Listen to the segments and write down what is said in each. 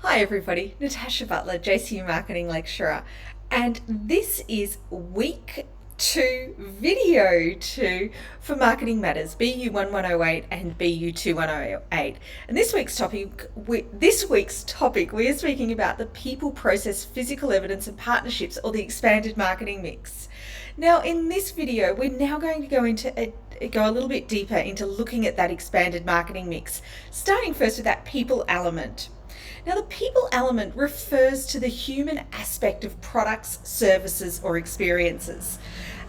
Hi everybody, Natasha Buttler, JCU Marketing Lecturer, and this is week 2, video 2 for Marketing Matters, BU1108 and BU2108. And this week's topic, we are speaking about the people, process, physical evidence and partnerships, or the expanded marketing mix. Now in this video, we're now going to go a little bit deeper into looking at that expanded marketing mix, starting first with that people element. Now, the people element refers to the human aspect of products, services, or experiences.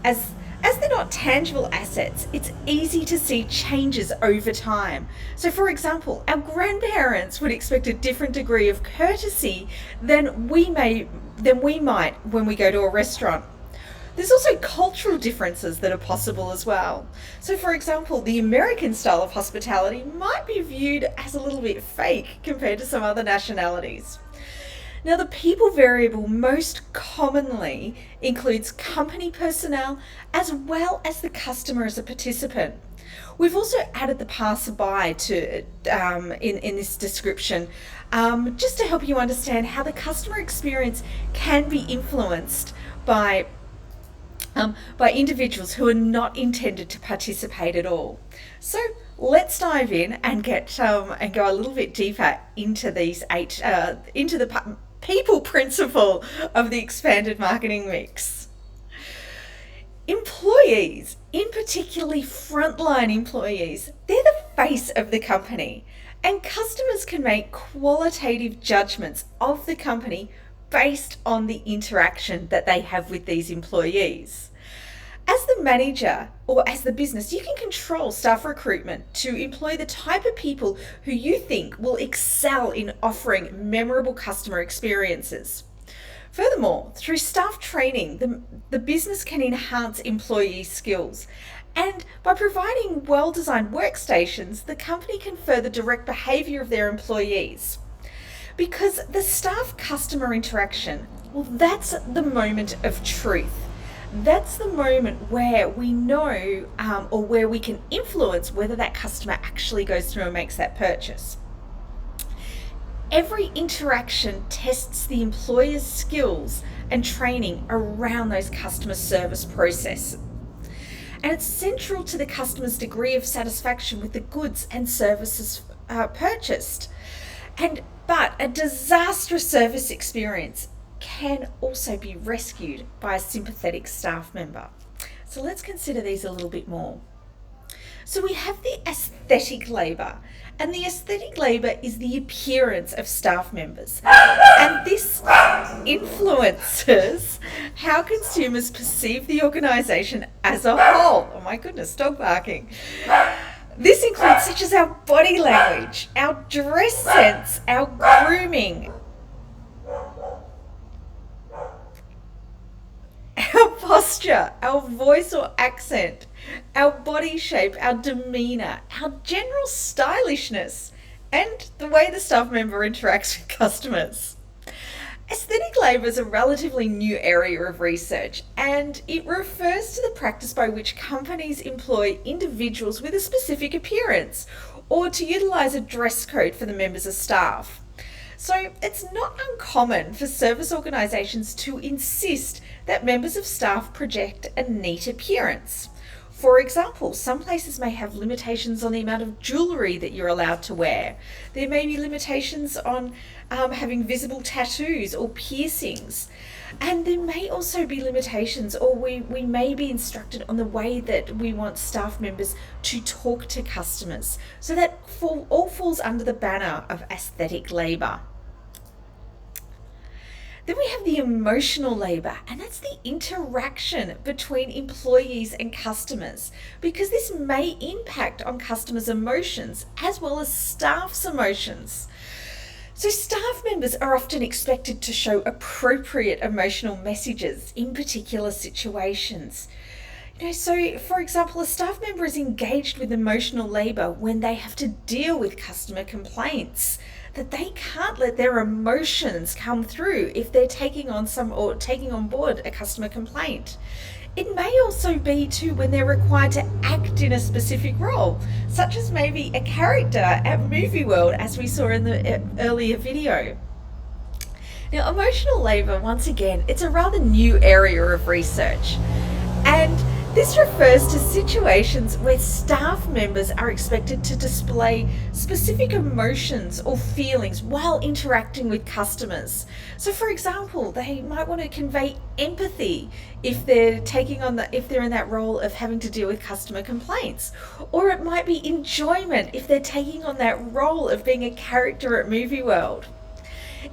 As they're not tangible assets, it's easy to see changes over time. So, for example, our grandparents would expect a different degree of courtesy than we might when we go to a restaurant. There's also cultural differences that are possible as well. So for example, the American style of hospitality might be viewed as a little bit fake compared to some other nationalities. Now, the people variable most commonly includes company personnel as well as the customer as a participant. We've also added the passersby to in this description, just to help you understand how the customer experience can be influenced by individuals who are not intended to participate at all. So let's dive in and go a little bit deeper into these into the people principle of the expanded marketing mix. Employees, in particularly frontline employees, they're the face of the company, and customers can make qualitative judgments of the company based on the interaction that they have with these employees. As the manager or as the business, you can control staff recruitment to employ the type of people who you think will excel in offering memorable customer experiences. Furthermore, through staff training, the business can enhance employee skills. And by providing well-designed workstations, the company can further direct behaviour of their employees. Because the staff-customer interaction, well, that's the moment of truth. That's the moment where we know or where we can influence whether that customer actually goes through and makes that purchase. Every interaction tests the employer's skills and training around those customer service processes. And it's central to the customer's degree of satisfaction with the goods and services purchased. But a disastrous service experience can also be rescued by a sympathetic staff member. So let's consider these a little bit more. So we have the aesthetic labour, and the aesthetic labour is the appearance of staff members, and this influences how consumers perceive the organisation as a whole. Oh my goodness, dog barking. This includes such as our body language, our dress sense, our grooming, our posture, our voice or accent, our body shape, our demeanour, our general stylishness, and the way the staff member interacts with customers. Aesthetic labour is a relatively new area of research, and it refers to the practice by which companies employ individuals with a specific appearance or to utilise a dress code for the members of staff. So it's not uncommon for service organisations to insist that members of staff project a neat appearance. For example, some places may have limitations on the amount of jewellery that you're allowed to wear. There may be limitations on having visible tattoos or piercings. And there may also be limitations, or we may be instructed on the way that we want staff members to talk to customers. So that all falls under the banner of aesthetic labour. Then we have the emotional labour, and that's the interaction between employees and customers, because this may impact on customers' emotions as well as staff's emotions. So staff members are often expected to show appropriate emotional messages in particular situations. So for example, a staff member is engaged with emotional labour when they have to deal with customer complaints, that they can't let their emotions come through if they're taking on board a customer complaint. It may also be too when they're required to act in a specific role, such as maybe a character at Movie World, as we saw in the earlier video. Now, emotional labour, once again, it's a rather new area of research. And this refers to situations where staff members are expected to display specific emotions or feelings while interacting with customers. So, for example, they might want to convey empathy if they're in that role of having to deal with customer complaints, or it might be enjoyment if they're taking on that role of being a character at Movie World.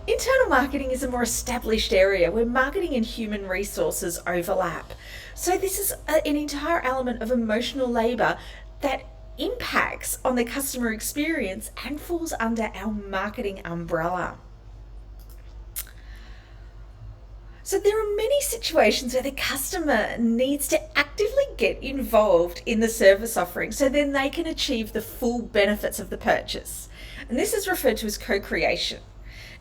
Internal marketing is a more established area where marketing and human resources overlap. So this is an entire element of emotional labour that impacts on the customer experience and falls under our marketing umbrella. So there are many situations where the customer needs to actively get involved in the service offering so then they can achieve the full benefits of the purchase. And this is referred to as co-creation.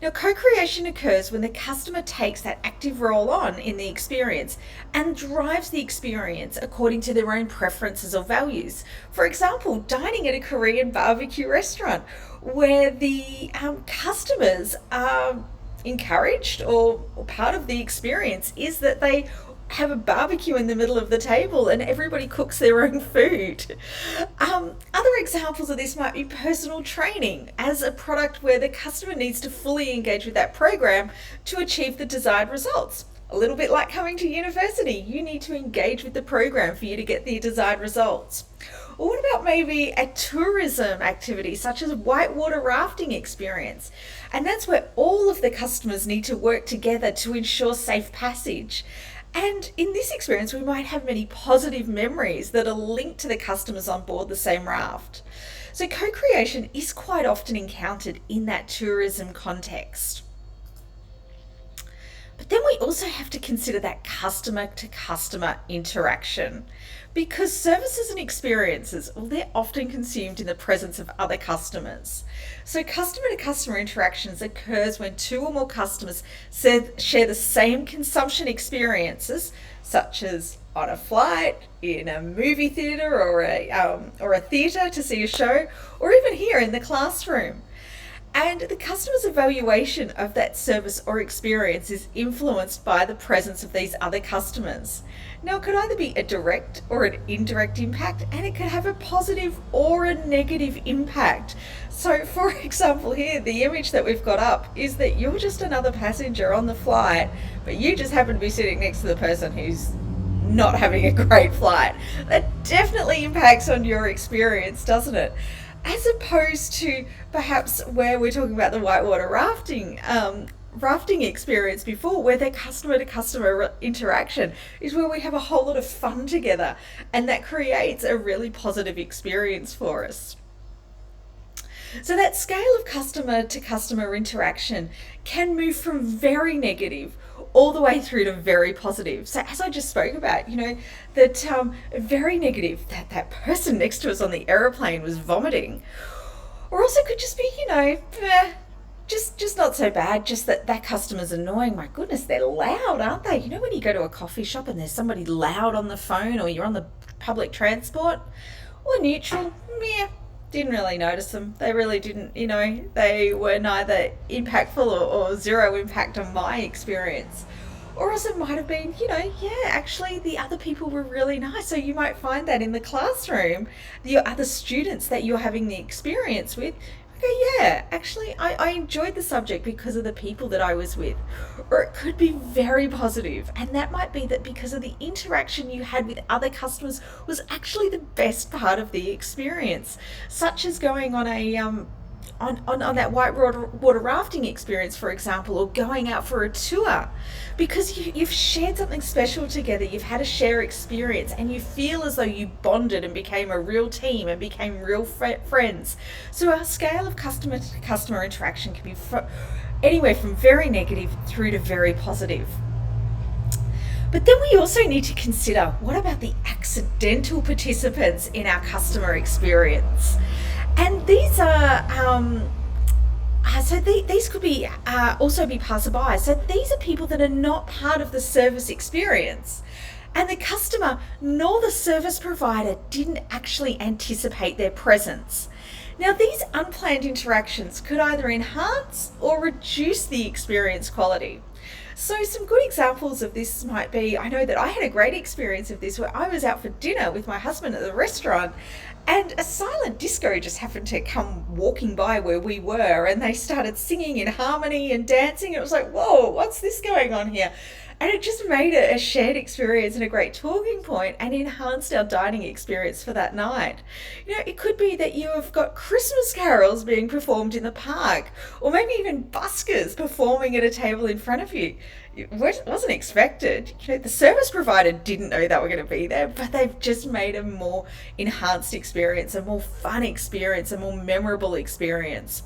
Now, co-creation occurs when the customer takes that active role on in the experience and drives the experience according to their own preferences or values. For example, dining at a Korean barbecue restaurant where the customers are encouraged, or part of the experience is that they have a barbecue in the middle of the table and everybody cooks their own food. Other examples of this might be personal training as a product where the customer needs to fully engage with that program to achieve the desired results. A little bit like coming to university, you need to engage with the program for you to get the desired results. Or what about maybe a tourism activity such as a whitewater rafting experience? And that's where all of the customers need to work together to ensure safe passage. And in this experience, we might have many positive memories that are linked to the customers on board the same raft. So co-creation is quite often encountered in that tourism context. But then we also have to consider that customer to customer interaction, because services and experiences, well, they're often consumed in the presence of other customers. So customer to customer interactions occurs when two or more customers share the same consumption experiences, such as on a flight, in a movie theatre or a theatre to see a show, or even here in the classroom. And the customer's evaluation of that service or experience is influenced by the presence of these other customers. Now, it could either be a direct or an indirect impact, and it could have a positive or a negative impact. So, for example, here, the image that we've got up is that you're just another passenger on the flight, but you just happen to be sitting next to the person who's not having a great flight. That definitely impacts on your experience, doesn't it? As opposed to perhaps where we're talking about the whitewater rafting experience before, where the customer to customer interaction is where we have a whole lot of fun together, and that creates a really positive experience for us. So that scale of customer to customer interaction can move from very negative all the way through to very positive. So as I just spoke about, that very negative, that person next to us on the aeroplane was vomiting, or also could just be, just not so bad, just that customer's annoying. My goodness, they're loud, aren't they? When you go to a coffee shop and there's somebody loud on the phone, or you're on the public transport, or neutral, didn't really notice them. They really didn't, they were neither impactful or zero impact on my experience. Or else it might have been, actually the other people were really nice. So you might find that in the classroom, your other students that you're having the experience with, okay, actually I enjoyed the subject because of the people that I was with. Or it could be very positive, and that might be that because of the interaction you had with other customers was actually the best part of the experience, such as going on a on that whitewater rafting experience, for example, or going out for a tour, because you've shared something special together, you've had a shared experience, and you feel as though you bonded and became a real team and became real friends. So our scale of customer to customer interaction can be anywhere from very negative through to very positive. But then we also need to consider, what about the accidental participants in our customer experience? And these are, these could be also be passersby. So these are people that are not part of the service experience. And the customer nor the service provider didn't actually anticipate their presence. Now, these unplanned interactions could either enhance or reduce the experience quality. So some good examples of this might be, I know that I had a great experience of this where I was out for dinner with my husband at the restaurant, and a silent disco just happened to come walking by where we were, and they started singing in harmony and dancing. It was like, whoa, what's this going on here? And it just made it a shared experience and a great talking point and enhanced our dining experience for that night. It could be that you have got Christmas carols being performed in the park, or maybe even buskers performing at a table in front of you. It wasn't expected. The service provider didn't know they were going to be there, but they've just made a more enhanced experience, a more fun experience, a more memorable experience.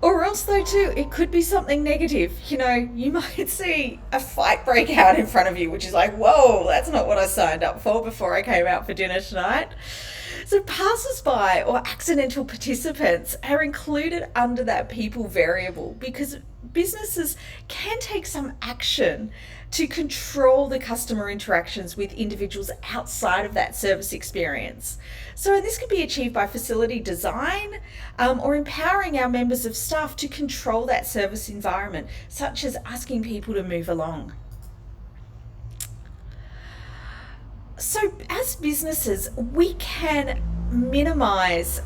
Or else, though, too, it could be something negative. You might see a fight break out in front of you, which is like, whoa, that's not what I signed up for before I came out for dinner tonight. So passersby or accidental participants are included under that people variable, because businesses can take some action to control the customer interactions with individuals outside of that service experience. So this could be achieved by facility design, or empowering our members of staff to control that service environment, such as asking people to move along. So as businesses, we can minimize,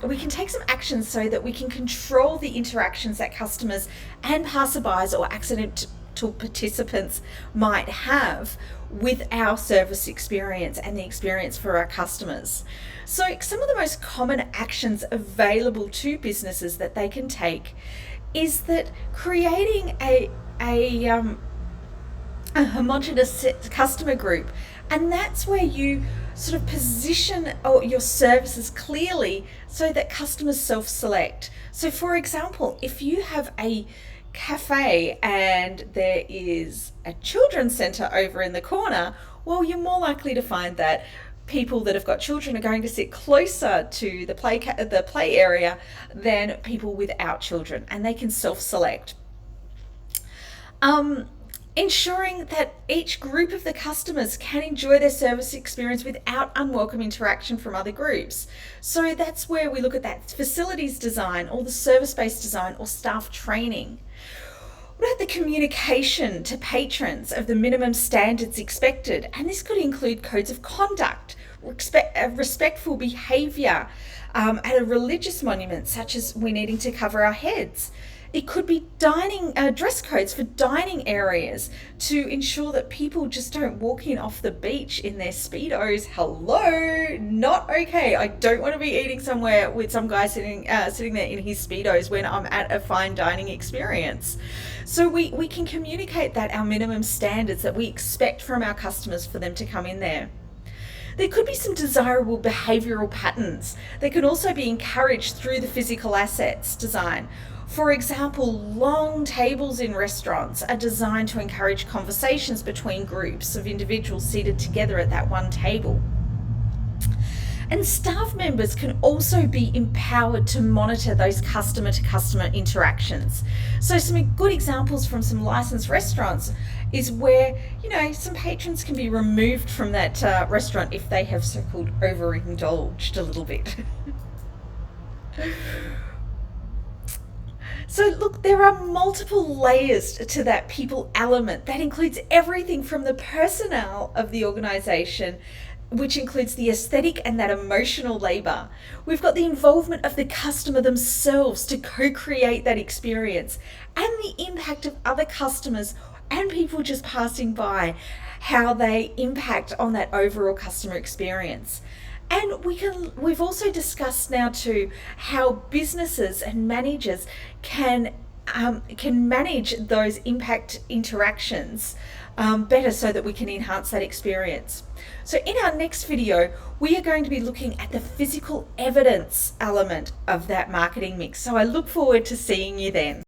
we can take some action so that we can control the interactions that customers and passerbys or accidental participants might have with our service experience and the experience for our customers. So some of the most common actions available to businesses that they can take is that creating a homogenous customer group, and that's where you sort of position your services clearly so that customers self-select. So for example, if you have a cafe and there is a children's centre over in the corner, well, you're more likely to find that people that have got children are going to sit closer to the play area than people without children, and they can self-select. Ensuring that each group of the customers can enjoy their service experience without unwelcome interaction from other groups. So that's where we look at that facilities design or the service-based design or staff training. What about the communication to patrons of the minimum standards expected? And this could include codes of conduct, respectful behaviour at a religious monument, such as we needing to cover our heads. It could be dining dress codes for dining areas to ensure that people just don't walk in off the beach in their Speedos. Hello, not okay. I don't want to be eating somewhere with some guy sitting there in his Speedos when I'm at a fine dining experience. So we can communicate that our minimum standards that we expect from our customers for them to come in there. There could be some desirable behavioural patterns that can also be encouraged through the physical assets design. For example, long tables in restaurants are designed to encourage conversations between groups of individuals seated together at that one table. And staff members can also be empowered to monitor those customer-to-customer interactions. So some good examples from some licensed restaurants is where, some patrons can be removed from that restaurant if they have so-called overindulged a little bit. So look, there are multiple layers to that people element. That includes everything from the personnel of the organisation, which includes the aesthetic and that emotional labour. We've got the involvement of the customer themselves to co-create that experience, and the impact of other customers and people just passing by, how they impact on that overall customer experience. And we've also discussed now too how businesses and managers can manage those impact interactions better so that we can enhance that experience. So in our next video, we are going to be looking at the physical evidence element of that marketing mix. So I look forward to seeing you then.